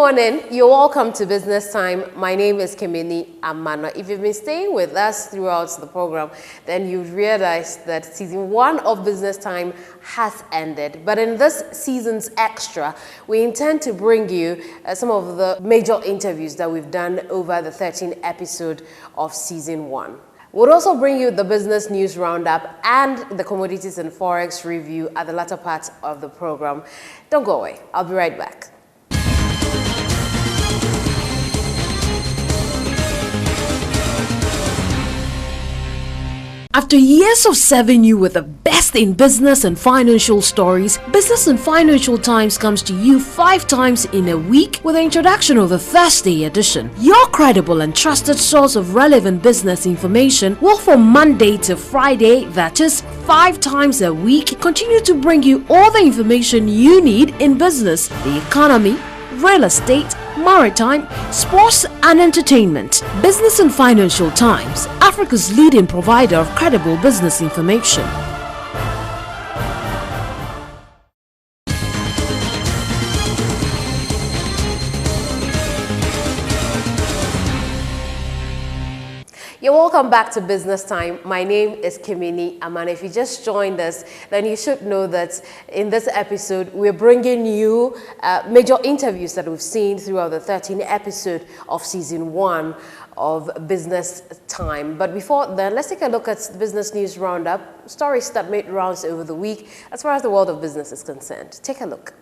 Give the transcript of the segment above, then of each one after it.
morning. You're welcome to Business Time. My name is Kimini Amano. If you've been staying with us throughout the program, then you've realized that season 1 of Business Time has ended. But in this season's extra, we intend to bring you some of the major interviews that we've done over the 13th episode of season 1. We'll also bring you the business news roundup and the commodities and forex review at the latter part of the program. Don't go away. I'll be right back. After years of serving you with the best in business and financial stories, Business and Financial Times comes to you 5 times in a week with the introduction of the Thursday edition. Your credible and trusted source of relevant business information will from Monday to Friday, that is 5 times a week, continue to bring you all the information you need in business, the economy, real estate, maritime, sports and entertainment. Business and Financial Times, Africa's leading provider of credible business information. You're welcome back to Business Time. My name is Kimini Amano. If you just joined us, then you should know that in this episode, we're bringing you major interviews that we've seen throughout the 13th episode of season 1 of Business Time. But before then, let's take a look at the business news roundup, stories that made rounds over the week as far as the world of business is concerned. Take a look.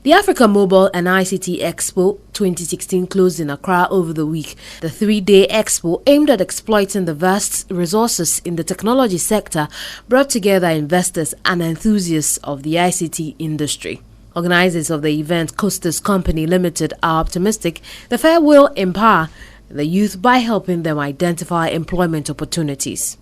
The Africa Mobile and ICT Expo 2016 closed in Accra over the week. The 3-day expo, aimed at exploiting the vast resources in the technology sector, brought together investors and enthusiasts of the ICT industry. Organizers of the event, Costas Company Limited, are optimistic the fair will empower the youth by helping them identify employment opportunities.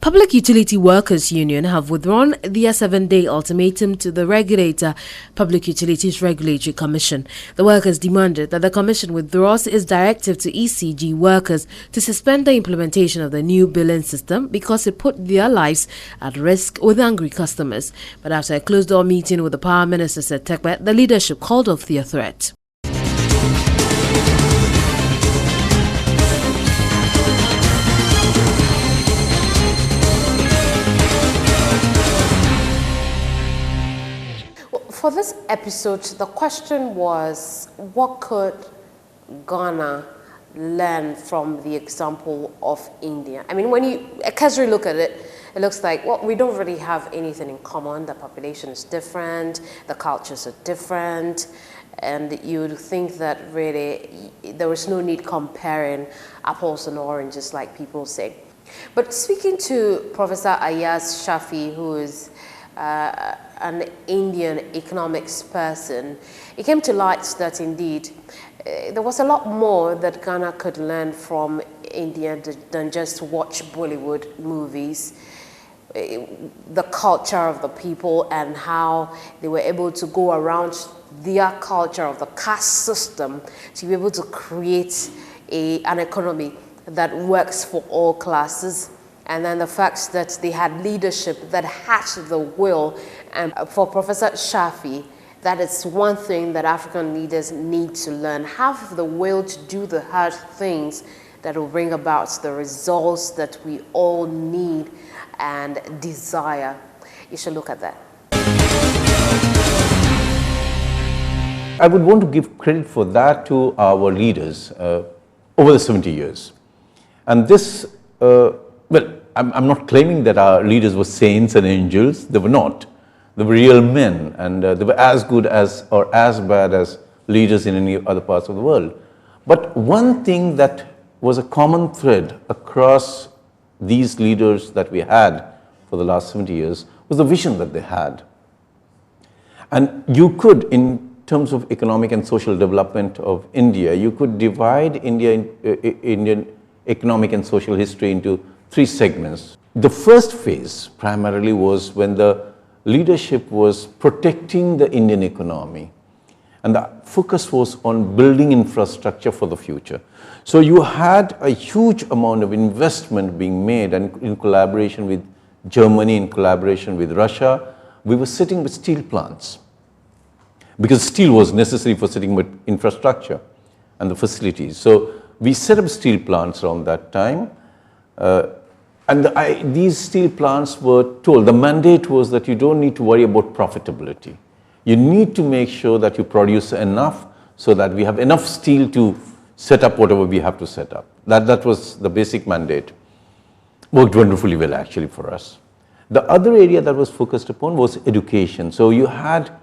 Public Utility Workers Union have withdrawn their 7-day ultimatum to the regulator, Public Utilities Regulatory Commission. The workers demanded that the commission withdraws its directive to ECG workers to suspend the implementation of the new billing system because it put their lives at risk with angry customers. But after a closed-door meeting with the Power Minister, said Tekbe, the leadership called off their threat. For this episode, the question was, what could Ghana learn from the example of India? I mean, when you a cursory look at it, it looks like, well, we don't really have anything in common. The population is different, the cultures are different, and you would think that really there was no need comparing apples and oranges like people say. But speaking to Professor Ayaz Shafi, who is an Indian economics person, it came to light that indeed there was a lot more that Ghana could learn from India than just watch Bollywood movies. The culture of the people and how they were able to go around their culture of the caste system to be able to create an economy that works for all classes. And then the fact that they had leadership that had the will. And for Professor Shafi, that is one thing that African leaders need to learn. Have the will to do the hard things that will bring about the results that we all need and desire. You should look at that. I would want to give credit for that to our leaders over the 70 years. And this, well, I'm not claiming that our leaders were saints and angels. They were not. They were real men, and they were as good as or as bad as leaders in any other parts of the world. But one thing that was a common thread across these leaders that we had for the last 70 years was the vision that they had. And you could, in terms of economic and social development of India, you could divide Indian economic and social history into 3 segments. The first phase primarily was when the leadership was protecting the Indian economy And the focus was on building infrastructure for the future. So you had a huge amount of investment being made, and in collaboration with Germany, in collaboration with Russia, we were sitting with steel plants, because steel was necessary for setting up infrastructure and the facilities. So we set up steel plants around that time, and these steel plants were told, the mandate was that you don't need to worry about profitability. You need to make sure that you produce enough so that we have enough steel to set up whatever we have to set up. That was the basic mandate. Worked wonderfully well actually for us. The other area that was focused upon was education. So you had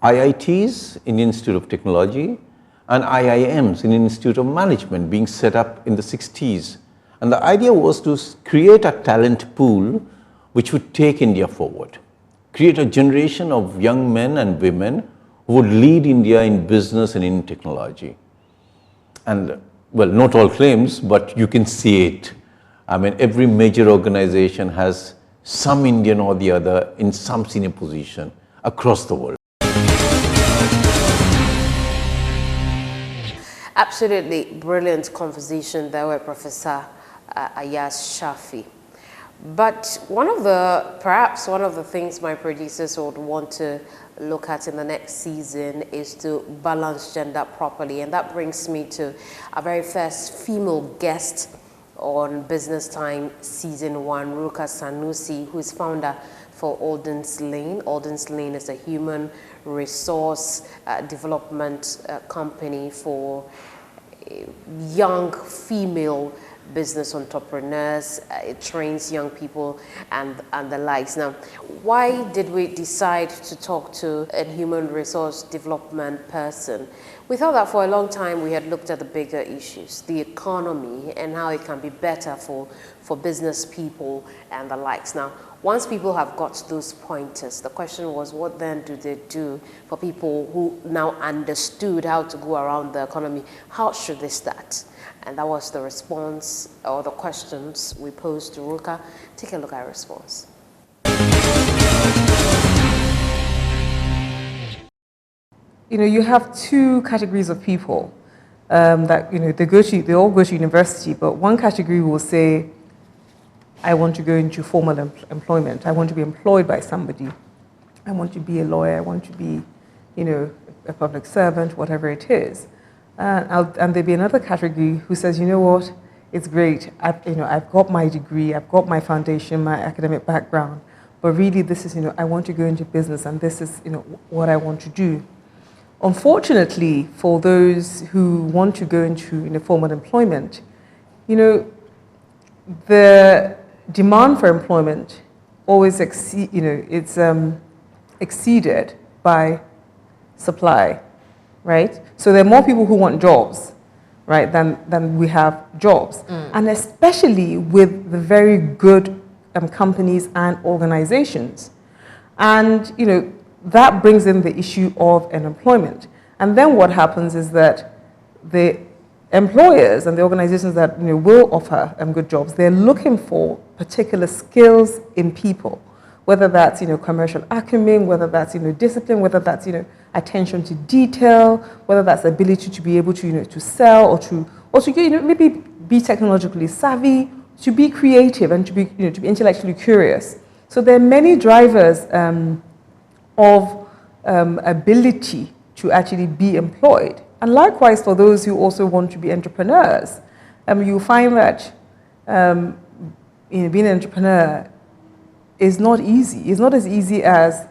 IITs, Indian Institute of Technology, and IIMs, Indian Institute of Management, being set up in the 60s. And the idea was to create a talent pool which would take India forward. Create a generation of young men and women who would lead India in business and in technology. And well, not all claims, but you can see it. I mean, every major organization has some Indian or the other in some senior position across the world. Absolutely brilliant conversation there with Professor Ayaz Shafi. But perhaps one of the things my producers would want to look at in the next season is to balance gender properly. And that brings me to our very first female guest on Business Time Season 1, Ruka Sanusi, who is founder for Alden's Lane. Alden's Lane is a human resource development company for young female business entrepreneurs. It trains young people and the likes. Now, why did we decide to talk to a human resource development person? We thought that for a long time we had looked at the bigger issues, the economy and how it can be better for business people and the likes. Now, once people have got those pointers, the question was, what then do they do for people who now understood how to go around the economy? How should they start? And that was the response, or the questions we posed to Ruka. Take a look at her response. You know, you have two categories of people that, you know, they all go to university, but one category will say, I want to go into formal employment. I want to be employed by somebody. I want to be a lawyer. I want to be, you know, a public servant, whatever it is. And there'll be another category who says, you know what, it's great. I've got my degree, I've got my foundation, my academic background, but really this is, you know, I want to go into business and this is, you know, what I want to do. Unfortunately, for those who want to go into, you know, formal employment, you know, the demand for employment always exceeded by supply, right? So there are more people who want jobs, right, than we have jobs. And especially with the very good companies and organizations. And, you know, that brings in the issue of unemployment. And then what happens is that the employers and the organizations that, you know, will offer good jobs, they're looking for particular skills in people, whether that's, you know, commercial acumen, whether that's, you know, discipline, whether that's, you know, attention to detail, whether that's ability to be able to, you know, to sell or to you know, maybe be technologically savvy, to be creative and to be, you know, to be intellectually curious. So there are many drivers of ability to actually be employed. And likewise for those who also want to be entrepreneurs, you find that you know, being an entrepreneur is not easy. It's not as easy as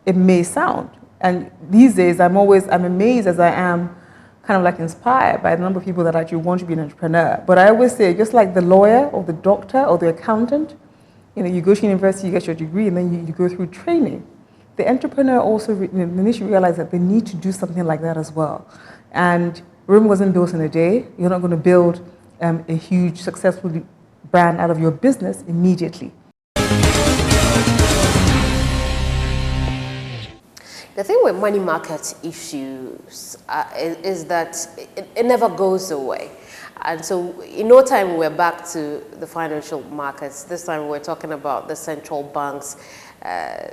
it may sound. And these days, I'm amazed as I am kind of like inspired by the number of people that actually want to be an entrepreneur. But I always say, just like the lawyer or the doctor or the accountant, you know, you go to university, you get your degree, and then you go through training. The entrepreneur also needs to realize that they need to do something like that as well. And Rome wasn't built in a day. You're not going to build a huge, successful brand out of your business immediately. The thing with money market issues is that it never goes away. And so in no time we're back to the financial markets. This time we're talking about the central banks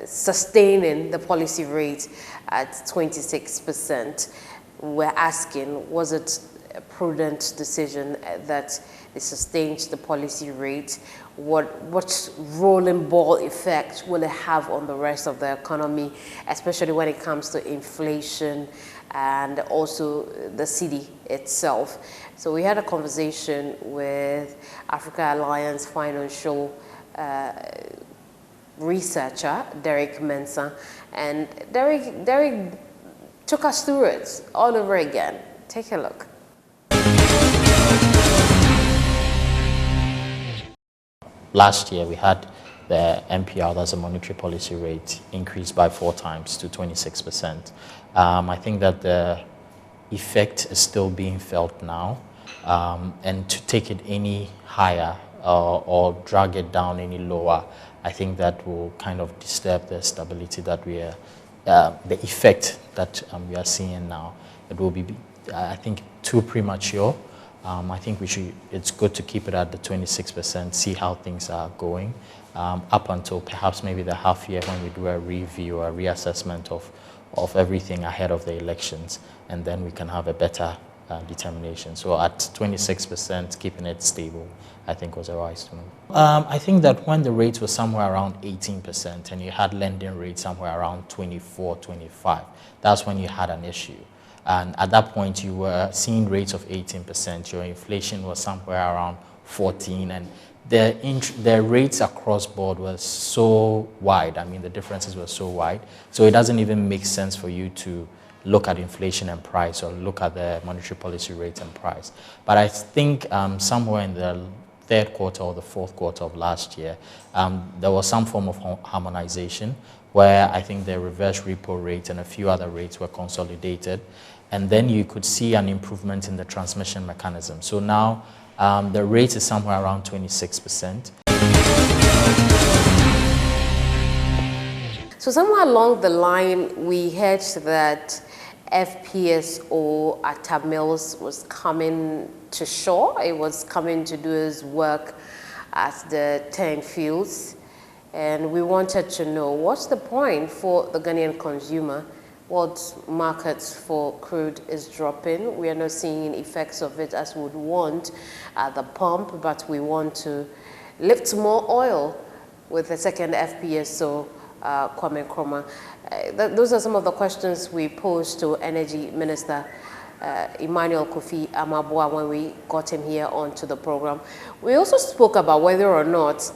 sustaining the policy rate at 26%. We're asking, was it a prudent decision that they sustained the policy rate? What rolling ball effect will it have on the rest of the economy, especially when it comes to inflation and also the city itself? So we had a conversation with Africa Alliance financial researcher Derek Mensah, and Derek took us through it all over again. Take a look. Last year, we had the MPR, that's a monetary policy rate, increased by 4 times to 26%. I think that the effect is still being felt now, and to take it any higher or drag it down any lower, I think that will kind of disturb the stability that we are, the effect that we are seeing now. It will be, I think, too premature. I think it's good to keep it at the 26%, see how things are going, up until perhaps maybe the half year when we do a review or a reassessment of everything ahead of the elections, and then we can have a better determination. So at 26%, keeping it stable, I think was a wise move. I think that when the rate was somewhere around 18% and you had lending rates somewhere around 24, 25, that's when you had an issue. And at that point, you were seeing rates of 18%. Your inflation was somewhere around 14, and the rates across board was so wide. I mean, the differences were so wide. So it doesn't even make sense for you to look at inflation and price or look at the monetary policy rate and price. But I think somewhere in the third quarter or the fourth quarter of last year, there was some form of harmonization where I think the reverse repo rate and a few other rates were consolidated. And then you could see an improvement in the transmission mechanism. So now the rate is somewhere around 26%. So somewhere along the line, we heard that FPSO at Tamils was coming to shore. It was coming to do its work at the 10 fields. And we wanted to know, what's the point for the Ghanaian consumer? What markets for crude is dropping. We are not seeing effects of it as we would want at the pump, but we want to lift more oil with the second FPSO, Kwame Nkrumah. Those are some of the questions we posed to Energy Minister Emmanuel Kofi Amabua when we got him here onto the program. We also spoke about whether or not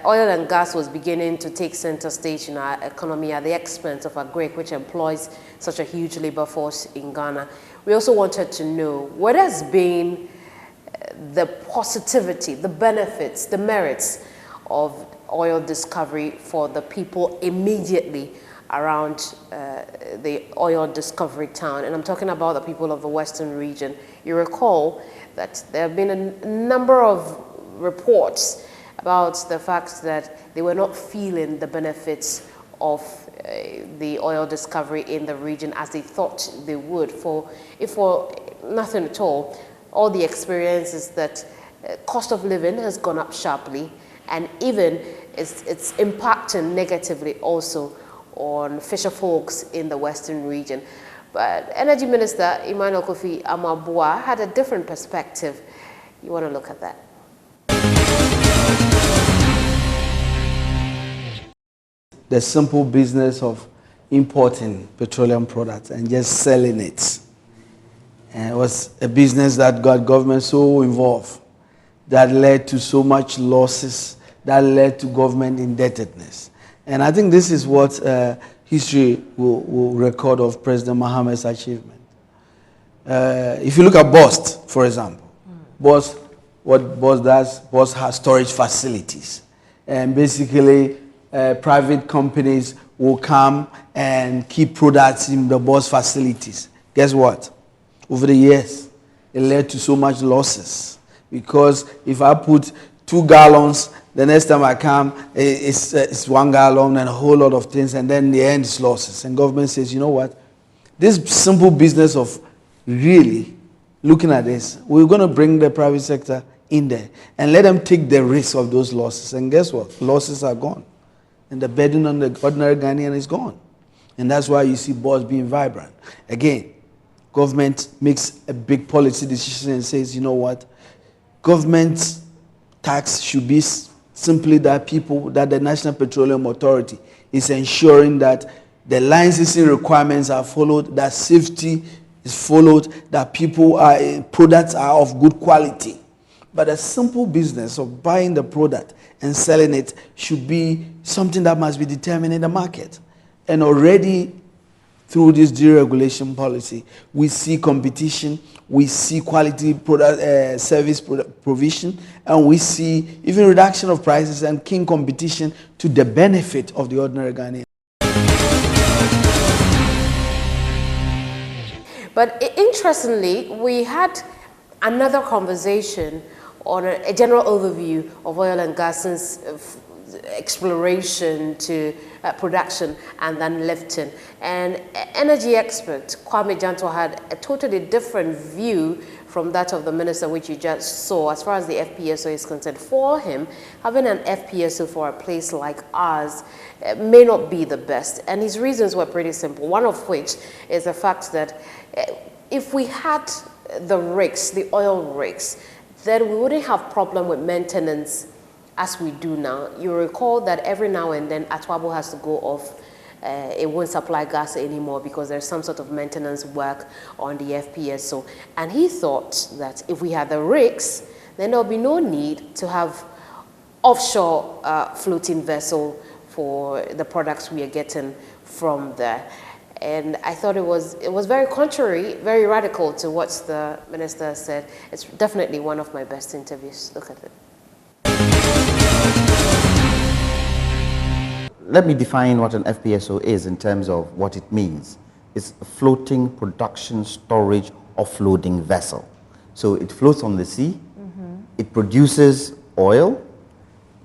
oil and gas was beginning to take center stage in our economy at the expense of agric, which employs such a huge labor force in Ghana. We also wanted to know what has been the positivity, the benefits, the merits of oil discovery for the people immediately around the oil discovery town. And I'm talking about the people of the Western region. You recall that there have been a number of reports about the fact that they were not feeling the benefits of the oil discovery in the region as they thought they would. If for nothing at all the experiences that cost of living has gone up sharply, and even it's impacting negatively also on fisher folks in the Western region. But Energy Minister Emmanuel Kofi Amabua had a different perspective. You want to look at that? The simple business of importing petroleum products and just selling it. And it was a business that got government so involved, that led to so much losses, that led to government indebtedness. And I think this is what history will record of President Mohammed's achievement. If you look at BOST, for example, BOST, what BOST does, BOST has storage facilities. And basically, private companies will come and keep products in the BOST facilities. Guess what? Over the years, it led to so much losses. Because if I put 2 gallons, the next time I come, it's 1 gallon and a whole lot of things, and then the end is losses. And government says, you know what? This simple business of really looking at this, we're going to bring the private sector in there and let them take the risk of those losses. And guess what? Losses are gone. and the burden on the ordinary Ghanaian is gone. And that's why you see boards being vibrant. Again, government makes a big policy decision and says, you know what, government tax should be simply that the National Petroleum Authority is ensuring that the licensing requirements are followed, that safety is followed, that products are of good quality. But a simple business of buying the product and selling it should be something that must be determined in the market. And already through this deregulation policy, we see competition, we see quality product, service provision, and we see even reduction of prices and keen competition to the benefit of the ordinary Ghanaian. But interestingly, we had another conversation on a general overview of oil and gas's exploration to production and then lifting. And energy expert Kwame Janto had a totally different view from that of the minister, which you just saw, as far as the FPSO is concerned. For him, having an FPSO for a place like ours may not be the best. And his reasons were pretty simple, one of which is the fact that if we had the rigs, the oil rigs, then we wouldn't have problem with maintenance as we do now. You recall that every now and then Atwabo has to go off. It won't supply gas anymore because there's some sort of maintenance work on the FPSO. And he thought that if we had the rigs, then there'll be no need to have offshore floating vessel for the products we are getting from there. And I thought it was very contrary, very radical to what the minister said. It's definitely one of my best interviews. Look at it. Let me define what an FPSO is in terms of what it means. It's a floating production, storage, offloading vessel. So it floats on the sea, it produces oil,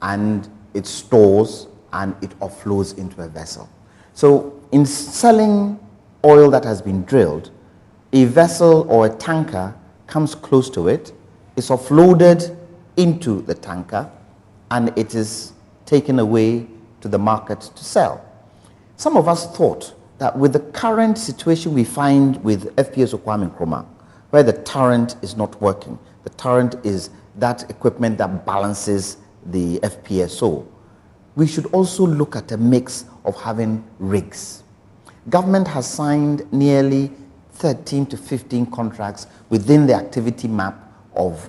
and it stores and it offloads into a vessel. So in selling oil that has been drilled, a vessel or a tanker comes close to it, is offloaded into the tanker, and it is taken away to the market to sell. Some of us thought that with the current situation we find with FPSO Kwame Nkrumah, where the turret is not working, the turret is that equipment that balances the FPSO, we should also look at a mix of having rigs. Government has signed nearly 13 to 15 contracts within the activity map of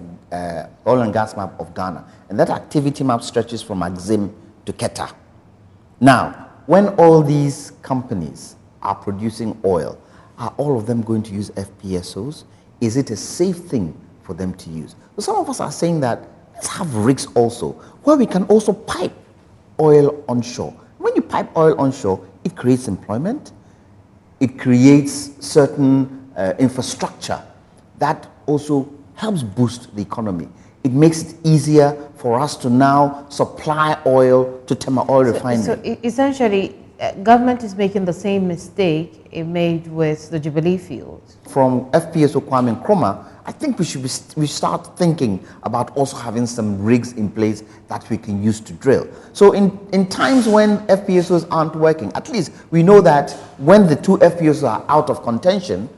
oil and gas map of Ghana. And that activity map stretches from Axim to Keta. Now, when all these companies are producing oil, are all of them going to use FPSOs? Is it a safe thing for them to use? So some of us are saying that let's have rigs also, where we can also pipe oil onshore. When you pipe oil onshore, it creates employment, it creates certain infrastructure that also helps boost the economy. It makes it easier for us to now supply oil to Tema Oil Refinery. So essentially, government is making the same mistake it made with the Jubilee field. From FPSO Kwame Nkrumah, I think we start thinking about also having some rigs in place that we can use to drill. So in times when FPSOs aren't working, at least we know that when the two FPSOs are out of contention,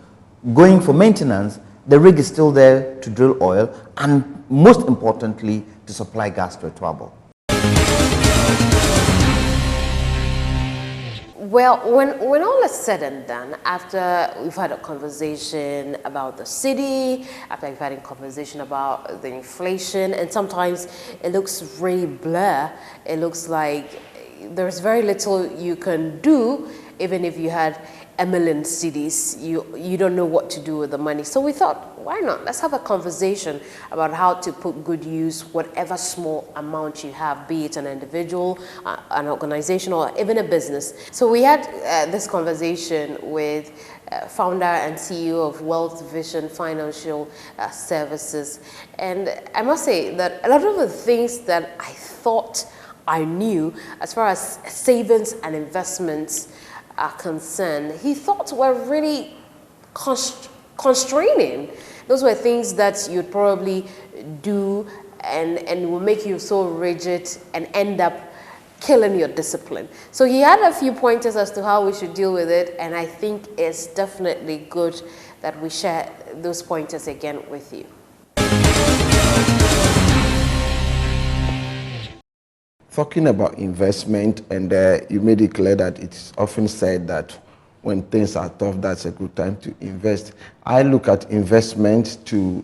going for maintenance, the rig is still there to drill oil and most importantly, to supply gas to Atwabo. Well, when all is said and done, after we've had a conversation about the city, after we've had a conversation about the inflation, and sometimes it looks really blur, it looks like there's very little you can do, even if you had $1 million cedis, you don't know what to do with the money. So we thought, why not? Let's have a conversation about how to put good use whatever small amount you have, be it an individual, an organization, or even a business. So we had this conversation with founder and CEO of Wealth Vision Financial Services. And I must say that a lot of the things that I thought I knew as far as savings and investments are concerned, he thought were really constraining. Those were things that you'd probably do and will make you so rigid and end up killing your discipline. So he had a few pointers as to how we should deal with it, and I think it's definitely good that we share those pointers again with you. Talking about investment, and you made it clear that it's often said that when things are tough, that's a good time to invest. I look at investment to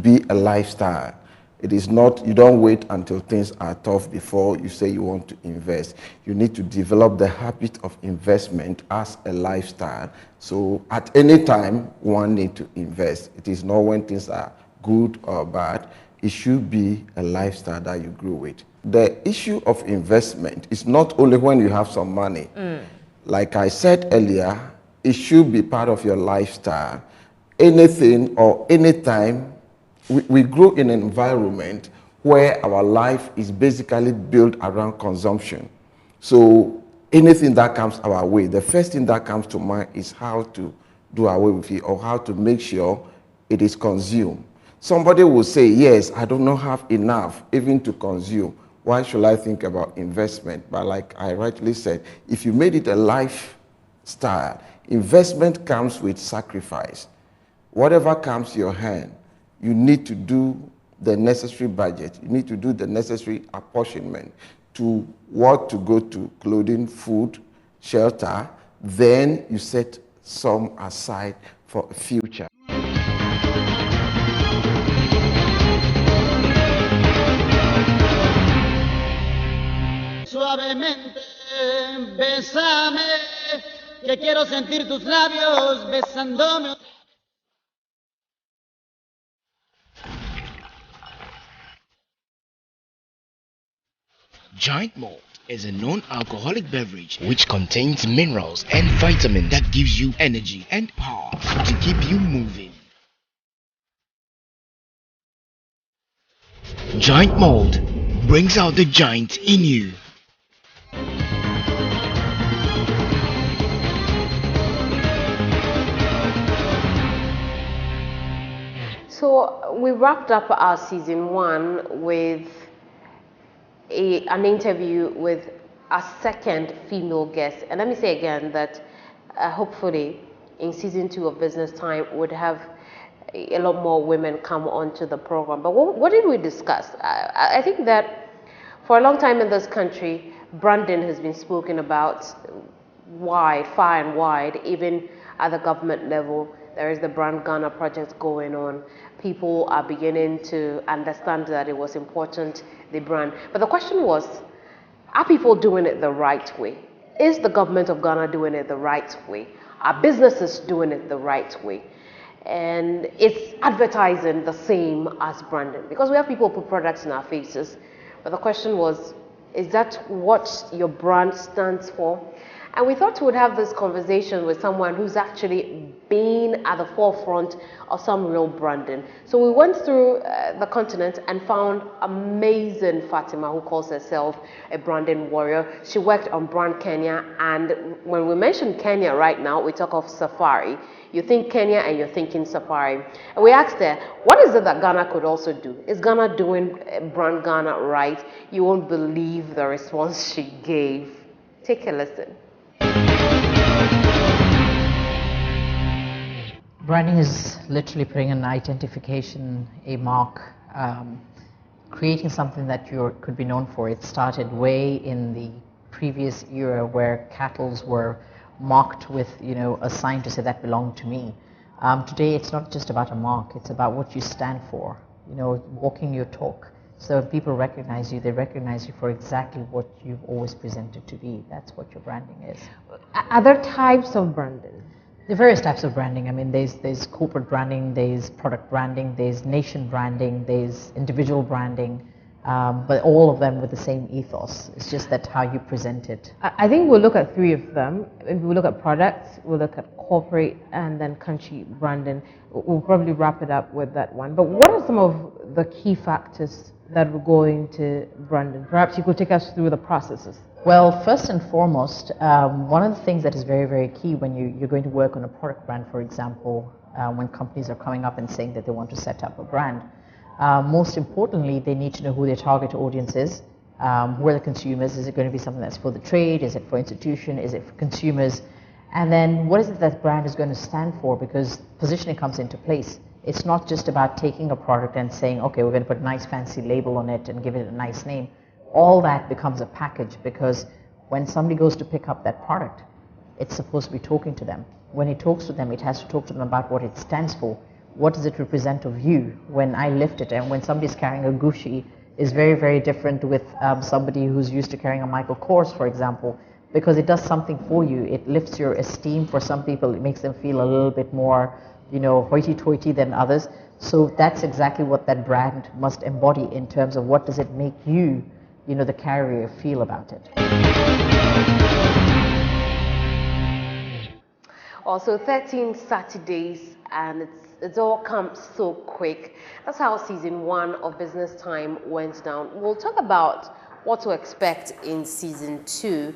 be a lifestyle. It is not, you don't wait until things are tough before you say you want to invest. You need to develop the habit of investment as a lifestyle. So at any time, one needs to invest. It is not when things are good or bad. It should be a lifestyle that you grow with. The issue of investment is not only when you have some money. Like I said earlier, it should be part of your lifestyle. Anything or anytime, we grow in an environment where our life is basically built around consumption. So anything that comes our way, the first thing that comes to mind is how to do away with it or how to make sure it is consumed. Somebody will say, yes, I do not have enough even to consume. Why should I think about investment? But like I rightly said, if you made it a lifestyle, investment comes with sacrifice. Whatever comes to your hand, you need to do the necessary budget. You need to do the necessary apportionment to what to go to, clothing, food, shelter. Then you set some aside for a future. Suavemente, bésame, que quiero sentir tus labios besándome. Giant Malt is a non-alcoholic beverage which contains minerals and vitamins that gives you energy and power to keep you moving. Giant Malt brings out the giant in you. So we wrapped up our season 1 with an interview with our second female guest. And let me say again that hopefully in season 2 of Business Time would have a lot more women come onto the program. But what did we discuss? I think that for a long time in this country, branding has been spoken about wide, far and wide, even at the government level. There is the Brand Ghana project going on. People are beginning to understand that it was important, the brand. But the question was, are people doing it the right way? Is the government of Ghana doing it the right way? Are businesses doing it the right way? And it's advertising the same as branding, because we have people put products in our faces. But the question was, is that what your brand stands for? And we thought we would have this conversation with someone who's actually been at the forefront of some real branding. So we went through the continent and found amazing Fatima, who calls herself a branding warrior. She worked on Brand Kenya, and when we mention Kenya right now, we talk of Safari. You think Kenya and you're thinking Safari. And we asked her, what is it that Ghana could also do? Is Ghana doing Brand Ghana right? You won't believe the response she gave. Take a listen. Branding is literally putting an identification, a mark, creating something that you could be known for. It started way in the previous era where cattle were marked with, a sign to say that belonged to me. Today, it's not just about a mark; it's about what you stand for. Walking your talk. So when people recognize you, they recognize you for exactly what you've always presented to be. That's what your branding is. Other types of branding? There are various types of branding. I mean, there's corporate branding, there's product branding, there's nation branding, there's individual branding, but all of them with the same ethos. It's just that how you present it. I think we'll look at 3 of them. If we look at products, we'll look at corporate, and then country branding. We'll probably wrap it up with that one. But what are some of the key factors that will go into branding? Perhaps you could take us through the processes. Well, first and foremost, one of the things that is very, very key when you're going to work on a product brand, for example, when companies are coming up and saying that they want to set up a brand, most importantly, they need to know who their target audience is, Who are the consumers? Is it going to be something that's for the trade? Is it for institution? Is it for consumers? And then what is it that brand is going to stand for? Because positioning comes into place. It's not just about taking a product and saying, okay, we're going to put a nice fancy label on it and give it a nice name. All that becomes a package, because when somebody goes to pick up that product, it's supposed to be talking to them. When it talks to them, it has to talk to them about what it stands for. What does it represent of you? When I lift it, and when somebody's carrying a Gucci, is very, very different with somebody who's used to carrying a Michael Kors, for example, because it does something for you. It lifts your esteem. For some people, it makes them feel a little bit more, hoity-toity than others. So that's exactly what that brand must embody in terms of what does it make you, the carrier, feel about it. Also 13 Saturdays, and it's all come so quick. That's how season 1 of Business Time went down. We'll talk about what to expect in season 2,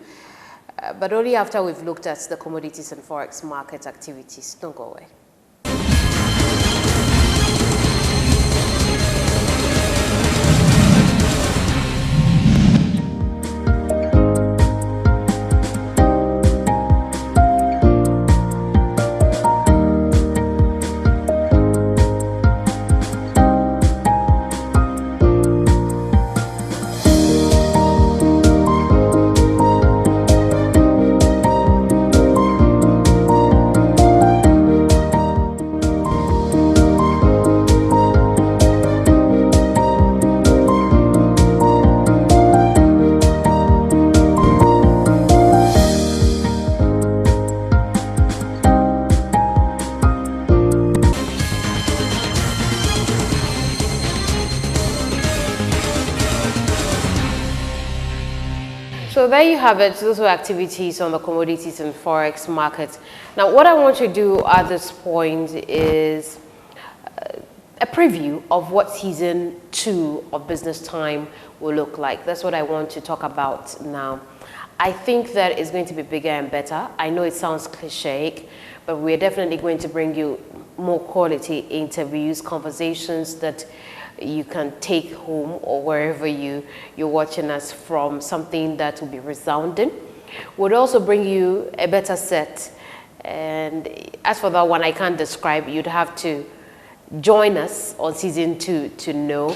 but only after we've looked at the commodities and forex market activities. Don't go away. So there you have it. Those were activities on the commodities and forex markets. Now, what I want to do at this point is a preview of what season 2 of Business Time will look like. That's what I want to talk about now. I think that it's going to be bigger and better. I know it sounds cliche, but we're definitely going to bring you more quality interviews, conversations that you can take home or wherever you're watching us from, something that will be resounding. We'll also bring you a better set. And as for that one, I can't describe. You'd have to join us on season 2 to know.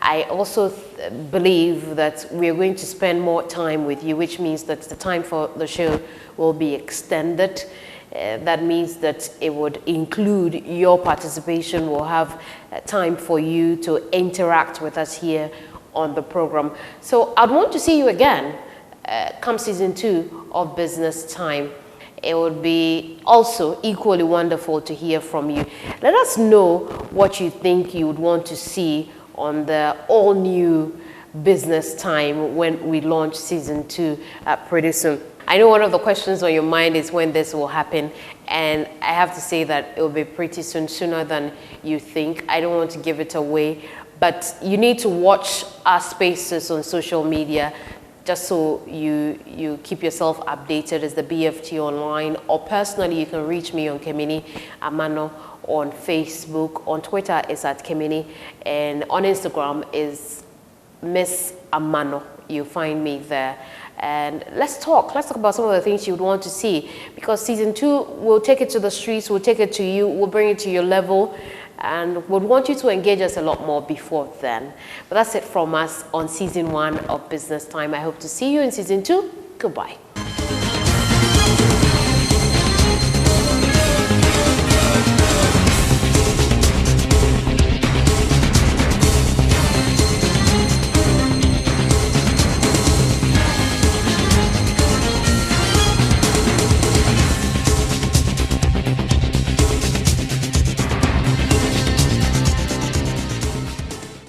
I also believe that we're going to spend more time with you, which means that the time for the show will be extended. That means that it would include your participation. We'll have time for you to interact with us here on the program. So I'd want to see you again come season 2 of Business Time. It would be also equally wonderful to hear from you. Let us know what you think you would want to see on the all-new Business Time when we launch season 2 pretty soon. I know one of the questions on your mind is when this will happen, and I have to say that it will be pretty soon, sooner than you think. I don't want to give it away, but you need to watch our spaces on social media just so you keep yourself updated. As the BFT online, or personally you can reach me on Kemini Amano on Facebook. On Twitter is at Kemini, and on Instagram is Miss Amano. You'll find me there. And let's talk about some of the things you would want to see, because season 2 will take it to the streets, we'll take it to you, we'll bring it to your level, and would want you to engage us a lot more before then. But that's it from us on season 1 of Business Time. I hope to see you in season 2. Goodbye.